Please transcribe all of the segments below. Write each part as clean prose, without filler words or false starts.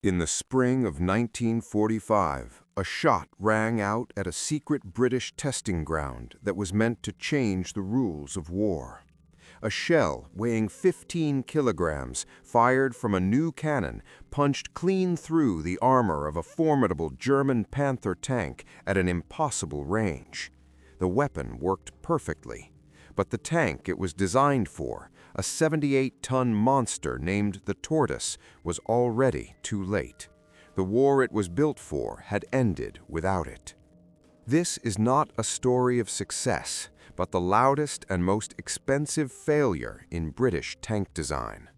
In the spring of 1945, a shot rang out at a secret British testing ground that was meant to change the rules of war. A shell weighing 15 kilograms, fired from a new cannon, punched clean through the armor of a formidable German Panther tank at an impossible range. The weapon worked perfectly, but the tank it was designed for, a 78-ton monster named the Tortoise, was already too late. The war it was built for had ended without it. This is not a story of success, but the loudest and most expensive failure in British tank design.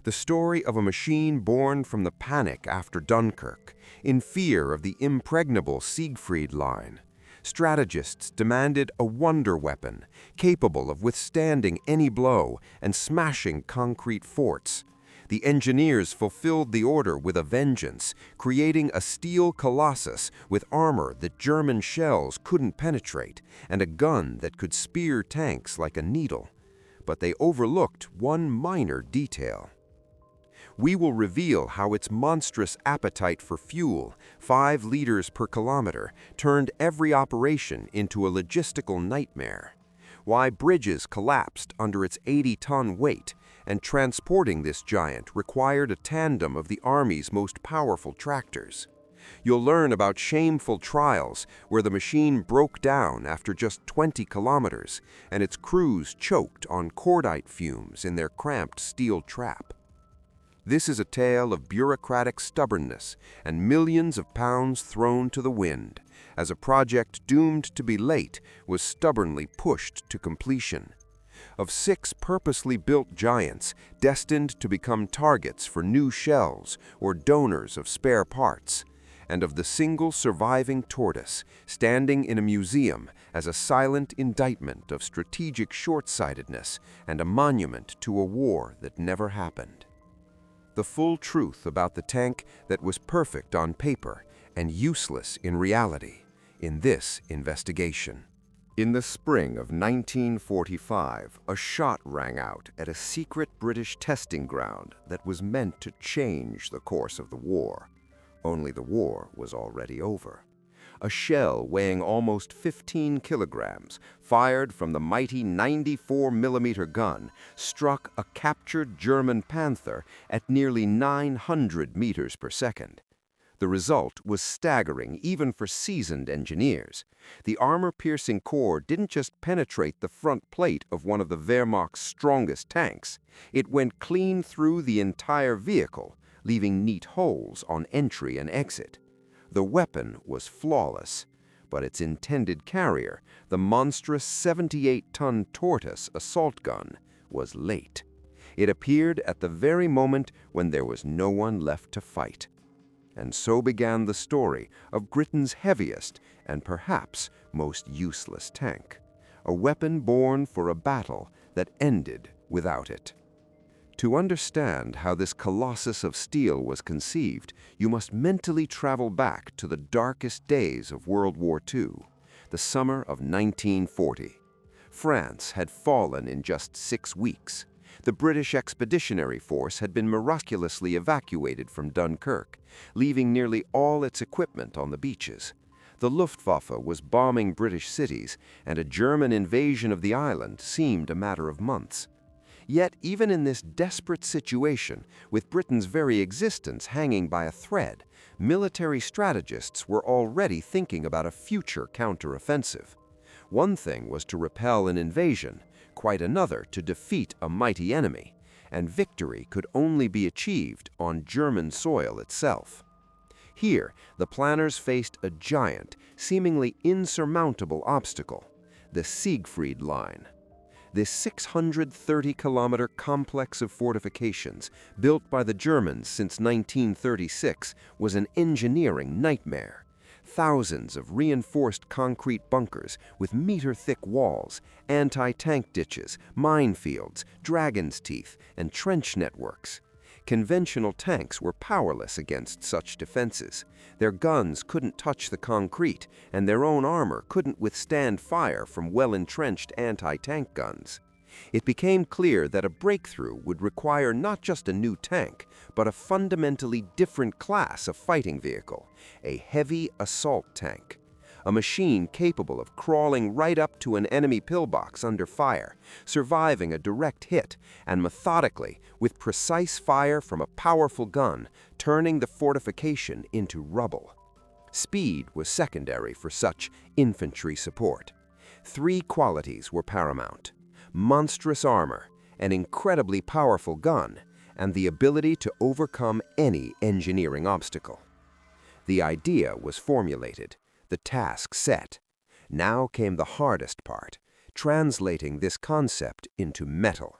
The story of a machine born from the panic after Dunkirk, in fear of the impregnable Siegfried Line. Strategists demanded a wonder weapon, capable of withstanding any blow and smashing concrete forts. The engineers fulfilled the order with a vengeance, creating a steel colossus with armor that German shells couldn't penetrate and a gun that could spear tanks like a needle. But they overlooked one minor detail. We will reveal how its monstrous appetite for fuel, 5 liters per kilometer, turned every operation into a logistical nightmare. Why bridges collapsed under its 80-ton weight, and transporting this giant required a tandem of the Army's most powerful tractors. You'll learn about shameful trials where the machine broke down after just 20 kilometers, and its crews choked on cordite fumes in their cramped steel trap. This is a tale of bureaucratic stubbornness and millions of pounds thrown to the wind, as a project doomed to be late was stubbornly pushed to completion. Of 6 purposely built giants destined to become targets for new shells or donors of spare parts, and of the single surviving tortoise standing in a museum as a silent indictment of strategic short-sightedness and a monument to a war that never happened. The full truth about the tank that was perfect on paper and useless in reality in this investigation. In the spring of 1945, a shot rang out at a secret British testing ground that was meant to change the course of the war. Only the war was already over. A shell weighing almost 15 kilograms, fired from the mighty 94-millimeter gun, struck a captured German Panther at nearly 900 meters per second. The result was staggering even for seasoned engineers. The armor-piercing core didn't just penetrate the front plate of one of the Wehrmacht's strongest tanks. It went clean through the entire vehicle, leaving neat holes on entry and exit. The weapon was flawless, but its intended carrier, the monstrous 78-ton Tortoise assault gun, was late. It appeared at the very moment when there was no one left to fight. And so began the story of Britain's heaviest and perhaps most useless tank, a weapon born for a battle that ended without it. To understand how this colossus of steel was conceived, you must mentally travel back to the darkest days of World War II, the summer of 1940. France had fallen in just 6 weeks. The British Expeditionary Force had been miraculously evacuated from Dunkirk, leaving nearly all its equipment on the beaches. The Luftwaffe was bombing British cities, and a German invasion of the island seemed a matter of months. Yet, even in this desperate situation, with Britain's very existence hanging by a thread, military strategists were already thinking about a future counteroffensive. One thing was to repel an invasion, quite another to defeat a mighty enemy, and victory could only be achieved on German soil itself. Here, the planners faced a giant, seemingly insurmountable obstacle, the Siegfried Line. This 630-kilometer complex of fortifications, built by the Germans since 1936, was an engineering nightmare. Thousands of reinforced concrete bunkers with meter-thick walls, anti-tank ditches, minefields, dragon's teeth, and trench networks. Conventional tanks were powerless against such defenses. Their guns couldn't touch the concrete, and their own armor couldn't withstand fire from well-entrenched anti-tank guns. It became clear that a breakthrough would require not just a new tank, but a fundamentally different class of fighting vehicle, a heavy assault tank. A machine capable of crawling right up to an enemy pillbox under fire, surviving a direct hit, and methodically, with precise fire from a powerful gun, turning the fortification into rubble. Speed was secondary for such infantry support. Three qualities were paramount: monstrous armor, an incredibly powerful gun, and the ability to overcome any engineering obstacle. The idea was formulated, the task set. Now came the hardest part, translating this concept into metal.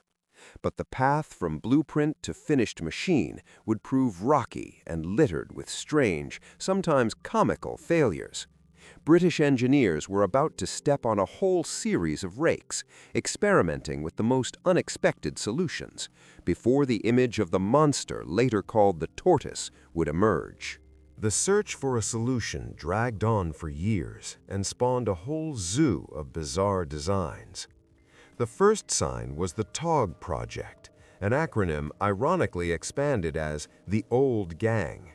But the path from blueprint to finished machine would prove rocky and littered with strange, sometimes comical failures. British engineers were about to step on a whole series of rakes, experimenting with the most unexpected solutions, before the image of the monster later called the Tortoise would emerge. The search for a solution dragged on for years and spawned a whole zoo of bizarre designs. The first sign was the TOG project, an acronym ironically expanded as the Old Gang.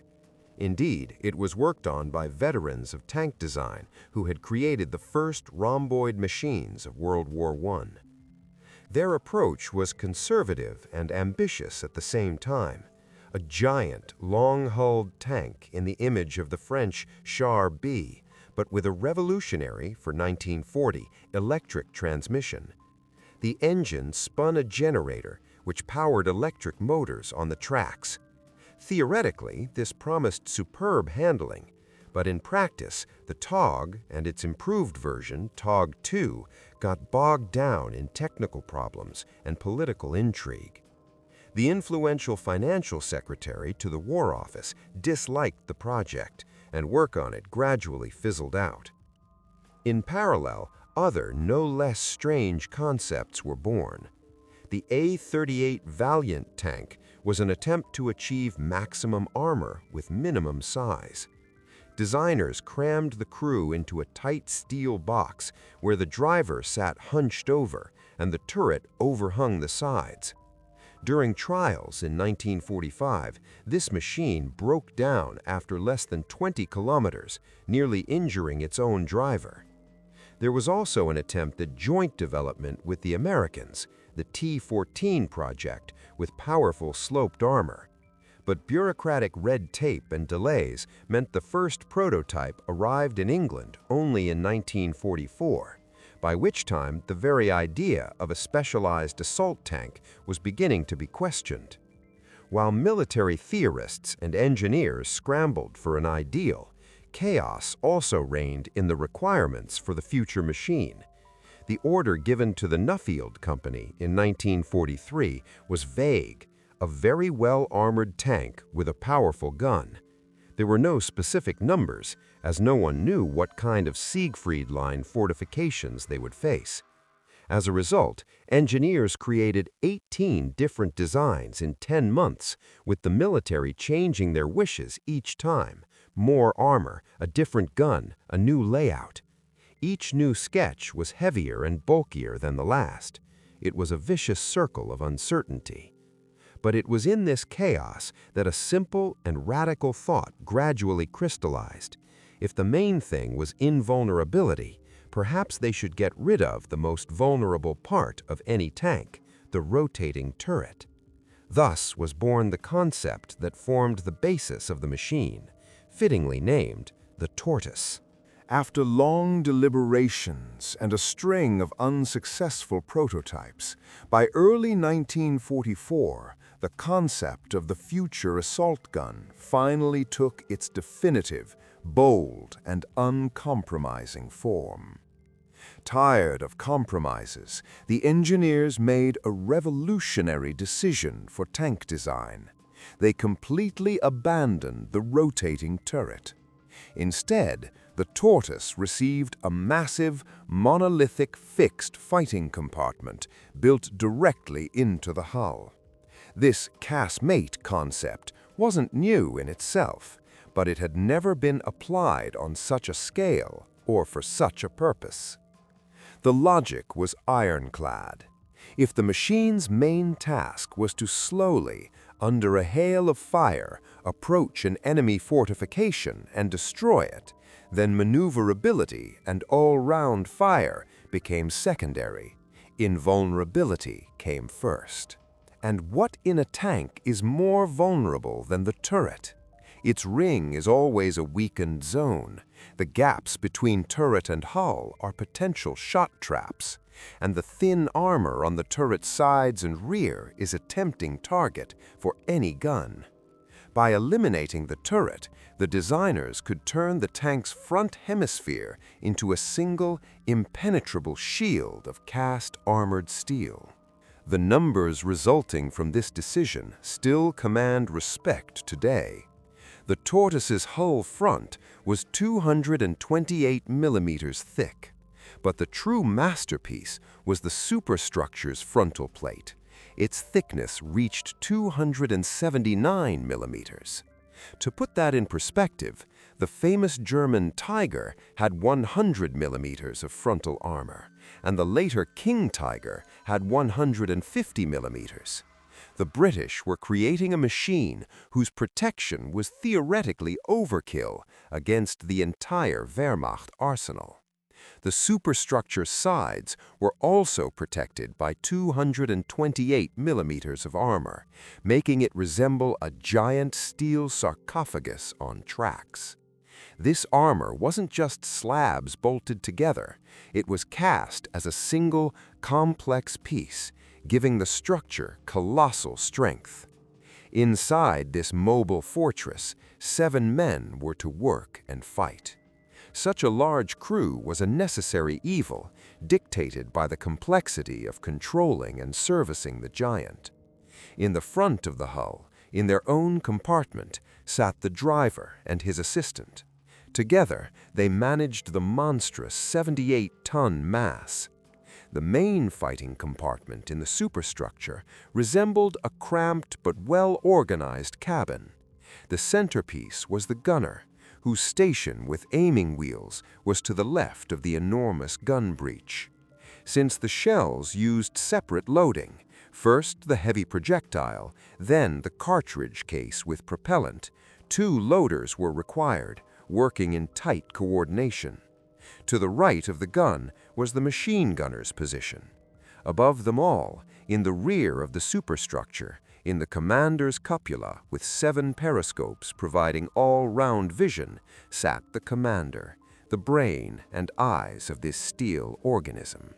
Indeed, it was worked on by veterans of tank design who had created the first rhomboid machines of World War I. Their approach was conservative and ambitious at the same time. A giant, long-hulled tank in the image of the French Char B, but with a revolutionary, for 1940, electric transmission. The engine spun a generator which powered electric motors on the tracks. Theoretically, this promised superb handling, but in practice, the TOG and its improved version, TOG 2, got bogged down in technical problems and political intrigue. The influential financial secretary to the War Office disliked the project, and work on it gradually fizzled out. In parallel, other, no less strange concepts were born. The A-38 Valiant tank was an attempt to achieve maximum armor with minimum size. Designers crammed the crew into a tight steel box where the driver sat hunched over and the turret overhung the sides. During trials in 1945, this machine broke down after less than 20 kilometers, nearly injuring its own driver. There was also an attempt at joint development with the Americans, the T-14 project, with powerful sloped armor. But bureaucratic red tape and delays meant the first prototype arrived in England only in 1944, by which time the very idea of a specialized assault tank was beginning to be questioned. While military theorists and engineers scrambled for an ideal, chaos also reigned in the requirements for the future machine. The order given to the Nuffield Company in 1943 was vague: a very well-armored tank with a powerful gun. There were no specific numbers, as no one knew what kind of Siegfried Line fortifications they would face. As a result, engineers created 18 different designs in 10 months, with the military changing their wishes each time: more armor, a different gun, a new layout. Each new sketch was heavier and bulkier than the last. It was a vicious circle of uncertainty. But it was in this chaos that a simple and radical thought gradually crystallized. If the main thing was invulnerability, perhaps they should get rid of the most vulnerable part of any tank, the rotating turret. Thus was born the concept that formed the basis of the machine, fittingly named the Tortoise. After long deliberations and a string of unsuccessful prototypes, by early 1944, the concept of the future assault gun finally took its definitive, bold, and uncompromising form. Tired of compromises, the engineers made a revolutionary decision for tank design. They completely abandoned the rotating turret. Instead, the Tortoise received a massive, monolithic fixed fighting compartment built directly into the hull. This casemate concept wasn't new in itself, but it had never been applied on such a scale or for such a purpose. The logic was ironclad. If the machine's main task was to slowly, under a hail of fire, approach an enemy fortification and destroy it, then maneuverability and all-round fire became secondary. Invulnerability came first. And what in a tank is more vulnerable than the turret? Its ring is always a weakened zone. The gaps between turret and hull are potential shot traps, and the thin armor on the turret's sides and rear is a tempting target for any gun. By eliminating the turret, the designers could turn the tank's front hemisphere into a single, impenetrable shield of cast armored steel. The numbers resulting from this decision still command respect today. The Tortoise's hull front was 228 millimeters thick, but the true masterpiece was the superstructure's frontal plate. Its thickness reached 279 millimeters. To put that in perspective, the famous German Tiger had 100 millimeters of frontal armor, and the later King Tiger had 150 millimeters. The British were creating a machine whose protection was theoretically overkill against the entire Wehrmacht arsenal. The superstructure's sides were also protected by 228 millimeters of armor, making it resemble a giant steel sarcophagus on tracks. This armor wasn't just slabs bolted together. It was cast as a single, complex piece, giving the structure colossal strength. Inside this mobile fortress, 7 men were to work and fight. Such a large crew was a necessary evil, dictated by the complexity of controlling and servicing the giant. In the front of the hull, in their own compartment, sat the driver and his assistant. Together, they managed the monstrous 78-ton mass. The main fighting compartment in the superstructure resembled a cramped but well-organized cabin. The centerpiece was the gunner, whose station with aiming wheels was to the left of the enormous gun breech. Since the shells used separate loading, first the heavy projectile, then the cartridge case with propellant, 2 loaders were required, working in tight coordination. To the right of the gun was the machine gunner's position. Above them all, in the rear of the superstructure, in the commander's cupola with 7 periscopes providing all-round vision, sat the commander, the brain and eyes of this steel organism.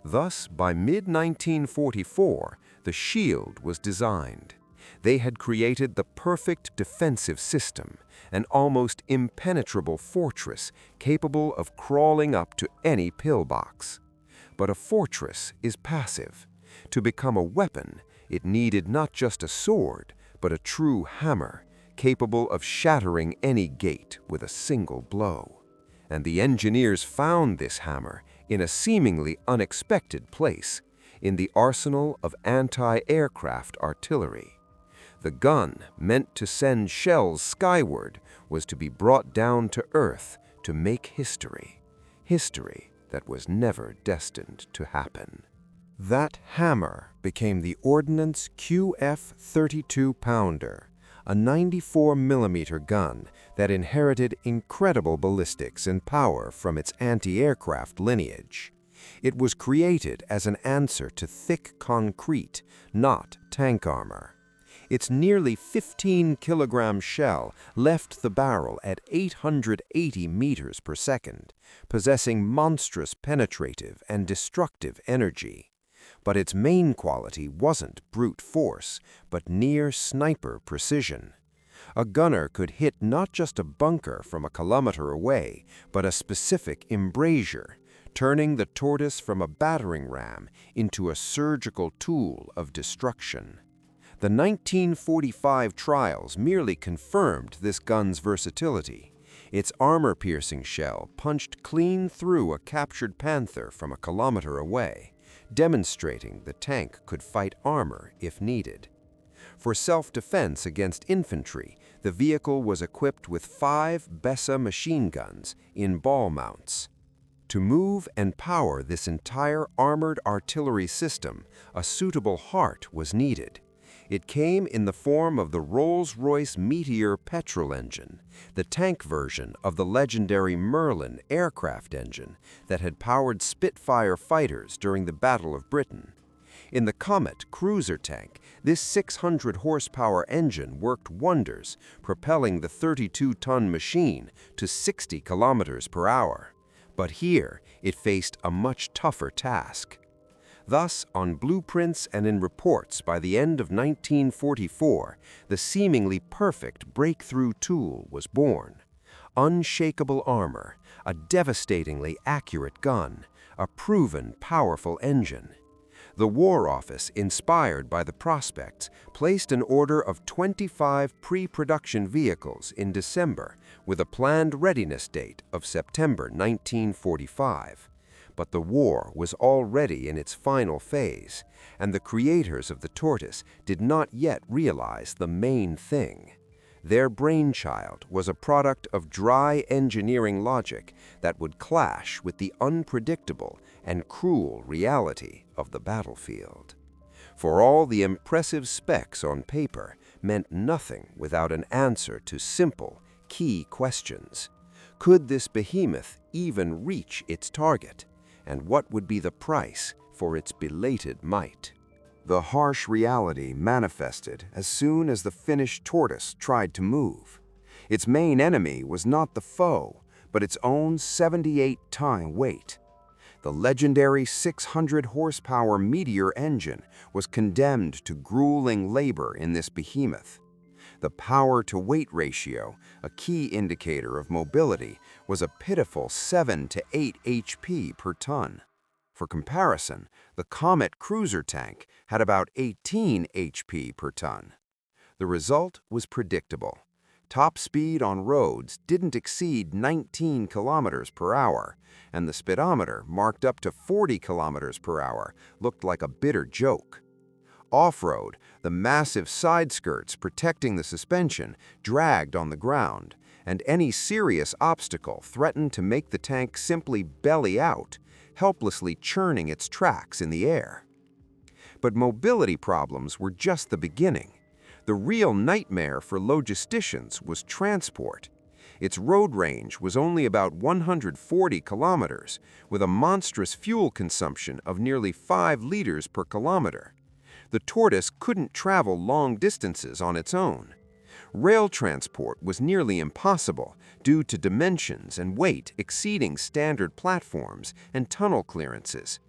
Thus, by mid-1944, the shield was designed. They had created the perfect defensive system, an almost impenetrable fortress capable of crawling up to any pillbox. But a fortress is passive. To become a weapon, it needed not just a sword, but a true hammer, capable of shattering any gate with a single blow. And the engineers found this hammer in a seemingly unexpected place, in the arsenal of anti-aircraft artillery. The gun, meant to send shells skyward, was to be brought down to earth to make history. History that was never destined to happen. That hammer became the Ordnance QF 32-pounder, a 94-millimeter gun that inherited incredible ballistics and power from its anti-aircraft lineage. It was created as an answer to thick concrete, not tank armor. Its nearly 15-kilogram shell left the barrel at 880 meters per second, possessing monstrous penetrative and destructive energy. But its main quality wasn't brute force, but near sniper precision. A gunner could hit not just a bunker from a kilometer away, but a specific embrasure, turning the Tortoise from a battering ram into a surgical tool of destruction. The 1945 trials merely confirmed this gun's versatility. Its armor-piercing shell punched clean through a captured Panther from a kilometer away, demonstrating the tank could fight armor if needed. For self-defense against infantry, the vehicle was equipped with 5 Besa machine guns in ball mounts. To move and power this entire armored artillery system, a suitable heart was needed. It came in the form of the Rolls-Royce Meteor petrol engine, the tank version of the legendary Merlin aircraft engine that had powered Spitfire fighters during the Battle of Britain. In the Comet cruiser tank, this 600-horsepower engine worked wonders, propelling the 32-ton machine to 60 kilometers per hour. But here, it faced a much tougher task. Thus, on blueprints and in reports by the end of 1944, the seemingly perfect breakthrough tool was born. Unshakable armor, a devastatingly accurate gun, a proven powerful engine. The War Office, inspired by the prospects, placed an order of 25 pre-production vehicles in December with a planned readiness date of September 1945. But the war was already in its final phase, and the creators of the Tortoise did not yet realize the main thing. Their brainchild was a product of dry engineering logic that would clash with the unpredictable and cruel reality of the battlefield. For all the impressive specs on paper meant nothing without an answer to simple, key questions. Could this behemoth even reach its target? And what would be the price for its belated might? The harsh reality manifested as soon as the finished Tortoise tried to move. Its main enemy was not the foe, but its own 78-ton weight. The legendary 600-horsepower Meteor engine was condemned to grueling labor in this behemoth. The power-to-weight ratio, a key indicator of mobility, was a pitiful 7 to 8 HP per ton. For comparison, the Comet cruiser tank had about 18 HP per ton. The result was predictable. Top speed on roads didn't exceed 19 kilometers per hour, and the speedometer, marked up to 40 kilometers per hour, looked like a bitter joke. Off-road, the massive side skirts protecting the suspension dragged on the ground, and any serious obstacle threatened to make the tank simply belly out, helplessly churning its tracks in the air. But mobility problems were just the beginning. The real nightmare for logisticians was transport. Its road range was only about 140 kilometers, with a monstrous fuel consumption of nearly 5 liters per kilometer. The Tortoise couldn't travel long distances on its own. Rail transport was nearly impossible due to dimensions and weight exceeding standard platforms and tunnel clearances.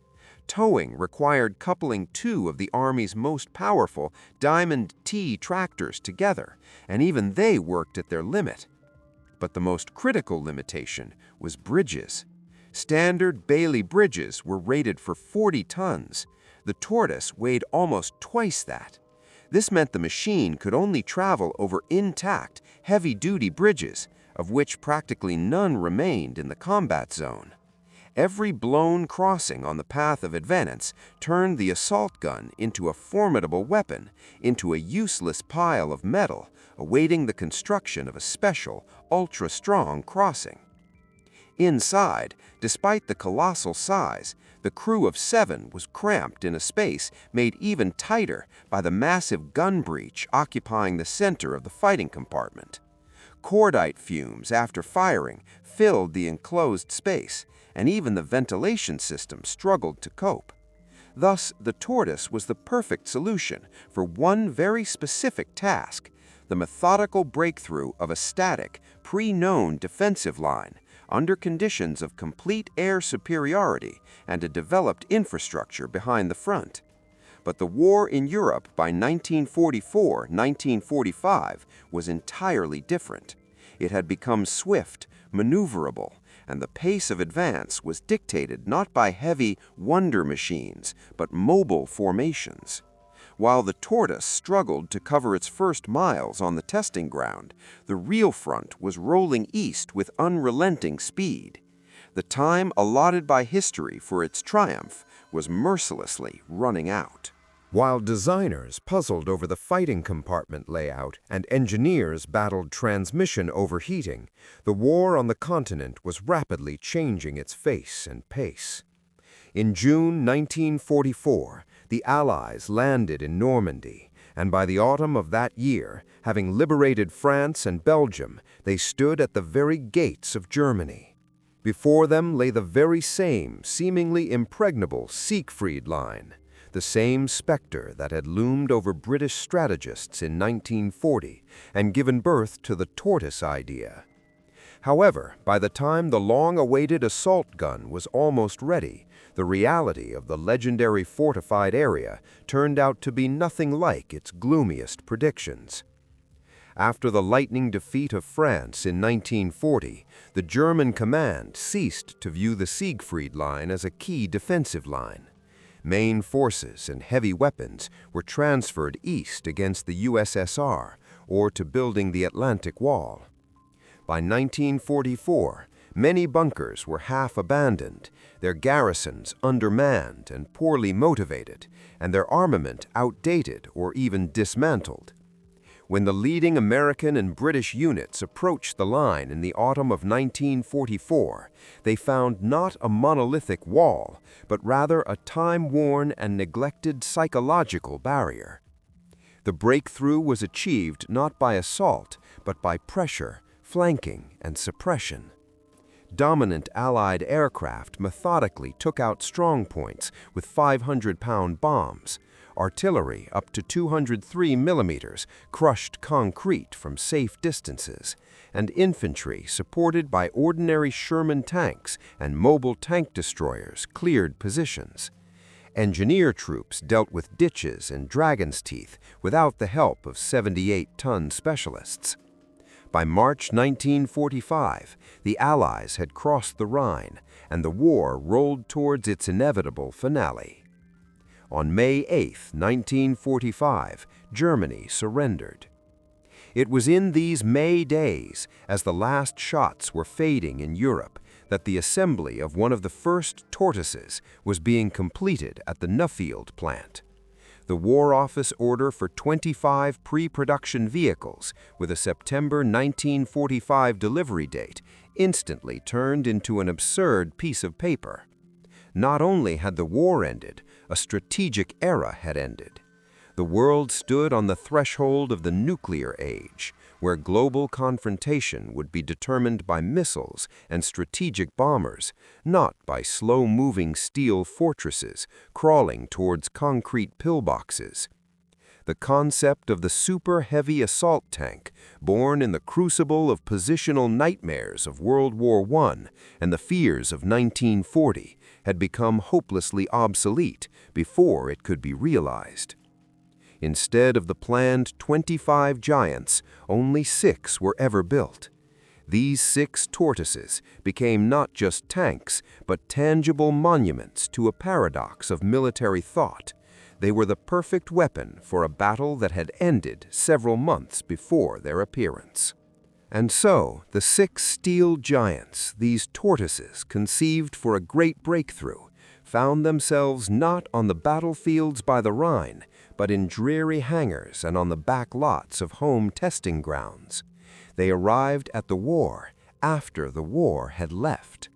Towing required coupling 2 of the Army's most powerful Diamond T tractors together, and even they worked at their limit. But the most critical limitation was bridges. Standard Bailey bridges were rated for 40 tons. The Tortoise weighed almost twice that. This meant the machine could only travel over intact, heavy-duty bridges, of which practically none remained in the combat zone. Every blown crossing on the path of advance turned the assault gun into a formidable weapon, into a useless pile of metal, awaiting the construction of a special, ultra-strong crossing. Inside, despite the colossal size, the crew of 7 was cramped in a space made even tighter by the massive gun breech occupying the center of the fighting compartment. Cordite fumes after firing filled the enclosed space, and even the ventilation system struggled to cope. Thus, the Tortoise was the perfect solution for one very specific task: the methodical breakthrough of a static, pre-known defensive line under conditions of complete air superiority and a developed infrastructure behind the front. But the war in Europe by 1944-1945 was entirely different. It had become swift, maneuverable, and the pace of advance was dictated not by heavy wonder machines, but mobile formations. While the Tortoise struggled to cover its first miles on the testing ground, the real front was rolling east with unrelenting speed. The time allotted by history for its triumph was mercilessly running out. While designers puzzled over the fighting compartment layout and engineers battled transmission overheating, the war on the continent was rapidly changing its face and pace. In June 1944, the Allies landed in Normandy, and by the autumn of that year, having liberated France and Belgium, they stood at the very gates of Germany. Before them lay the very same, seemingly impregnable Siegfried Line, the same specter that had loomed over British strategists in 1940 and given birth to the Tortoise idea. However, by the time the long-awaited assault gun was almost ready, the reality of the legendary fortified area turned out to be nothing like its gloomiest predictions. After the lightning defeat of France in 1940, the German command ceased to view the Siegfried Line as a key defensive line. Main forces and heavy weapons were transferred east against the USSR or to building the Atlantic Wall. By 1944, many bunkers were half abandoned, their garrisons undermanned and poorly motivated, and their armament outdated or even dismantled. When the leading American and British units approached the line in the autumn of 1944, they found not a monolithic wall, but rather a time-worn and neglected psychological barrier. The breakthrough was achieved not by assault, but by pressure, flanking, and suppression. Dominant Allied aircraft methodically took out strong points with 500-pound bombs. Artillery up to 203 millimeters crushed concrete from safe distances, and infantry supported by ordinary Sherman tanks and mobile tank destroyers cleared positions. Engineer troops dealt with ditches and dragon's teeth without the help of 78-ton specialists. By March 1945, the Allies had crossed the Rhine, and the war rolled towards its inevitable finale. On May 8, 1945, Germany surrendered. It was in these May days, as the last shots were fading in Europe, that the assembly of one of the first Tortoises was being completed at the Nuffield plant. The War Office order for 25 pre-production vehicles with a September 1945 delivery date instantly turned into an absurd piece of paper. Not only had the war ended, a strategic era had ended. The world stood on the threshold of the nuclear age, where global confrontation would be determined by missiles and strategic bombers, not by slow-moving steel fortresses crawling towards concrete pillboxes. The concept of the super-heavy assault tank, born in the crucible of positional nightmares of World War I and the fears of 1940, had become hopelessly obsolete before it could be realized. Instead of the planned 25 giants, only 6 were ever built. These 6 Tortoises became not just tanks, but tangible monuments to a paradox of military thought. They were the perfect weapon for a battle that had ended several months before their appearance. And so, the 6 steel giants, these Tortoises conceived for a great breakthrough, found themselves not on the battlefields by the Rhine, but in dreary hangars and on the back lots of home testing grounds. They arrived at the war after the war had left.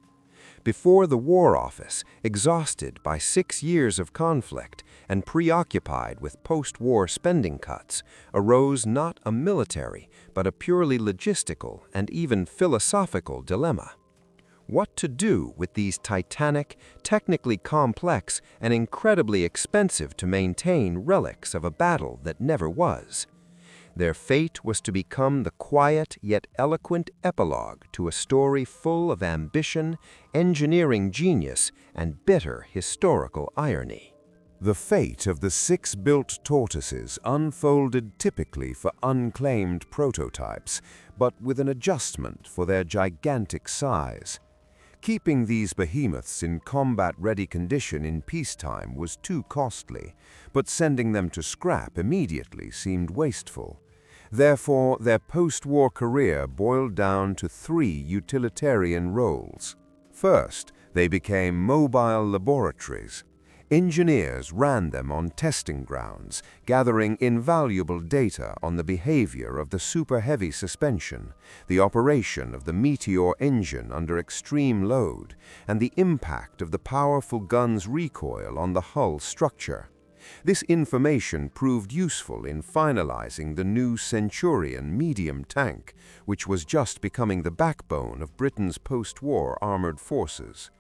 Before the War Office, exhausted by 6 years of conflict and preoccupied with post-war spending cuts, arose not a military, but a purely logistical and even philosophical dilemma. What to do with these titanic, technically complex, and incredibly expensive to maintain relics of a battle that never was? Their fate was to become the quiet yet eloquent epilogue to a story full of ambition, engineering genius, and bitter historical irony. The fate of the 6 built tortoises unfolded typically for unclaimed prototypes, but with an adjustment for their gigantic size. Keeping these behemoths in combat-ready condition in peacetime was too costly, but sending them to scrap immediately seemed wasteful. Therefore, their post-war career boiled down to 3 utilitarian roles. First, they became mobile laboratories. Engineers ran them on testing grounds, gathering invaluable data on the behavior of the super-heavy suspension, the operation of the Meteor engine under extreme load, and the impact of the powerful gun's recoil on the hull structure. This information proved useful in finalizing the new Centurion medium tank, which was just becoming the backbone of Britain's post-war armored forces.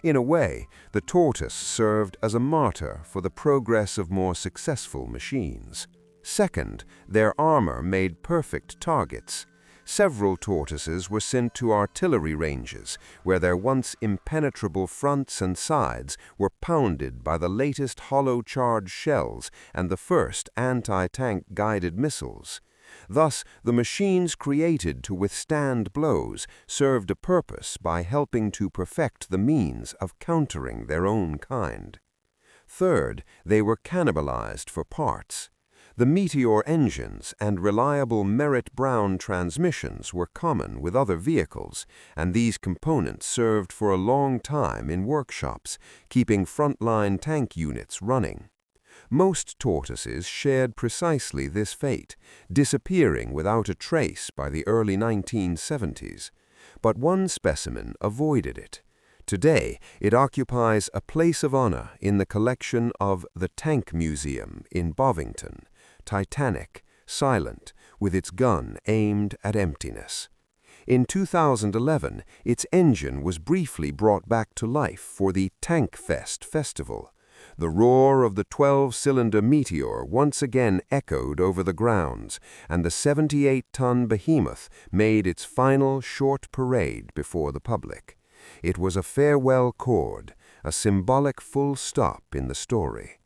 In a way, the Tortoise served as a martyr for the progress of more successful machines. Second, their armor made perfect targets. Several Tortoises were sent to artillery ranges, where their once impenetrable fronts and sides were pounded by the latest hollow-charged shells and the first anti-tank guided missiles. Thus, the machines created to withstand blows served a purpose by helping to perfect the means of countering their own kind. Third, they were cannibalized for parts. The Meteor engines and reliable Merritt-Brown transmissions were common with other vehicles, and these components served for a long time in workshops, keeping frontline tank units running. Most Tortoises shared precisely this fate, disappearing without a trace by the early 1970s. But one specimen avoided it. Today, it occupies a place of honor in the collection of the Tank Museum in Bovington, titanic, silent, with its gun aimed at emptiness. In 2011, its engine was briefly brought back to life for the Tank Fest festival. The roar of the 12-cylinder Meteor once again echoed over the grounds, and the 78-ton behemoth made its final short parade before the public. It was a farewell chord, a symbolic full stop in the story.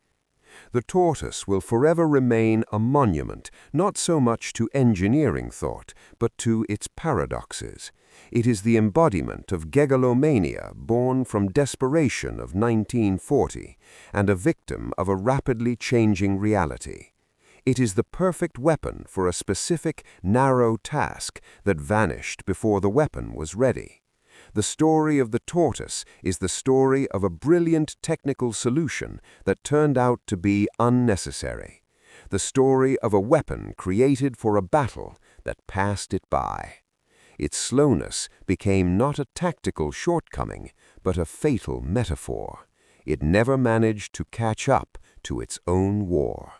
The Tortoise will forever remain a monument, not so much to engineering thought, but to its paradoxes. It is the embodiment of Gegalomania born from desperation of 1940, and a victim of a rapidly changing reality. It is the perfect weapon for a specific, narrow task that vanished before the weapon was ready. The story of the Tortoise is the story of a brilliant technical solution that turned out to be unnecessary. The story of a weapon created for a battle that passed it by. Its slowness became not a tactical shortcoming, but a fatal metaphor. It never managed to catch up to its own war.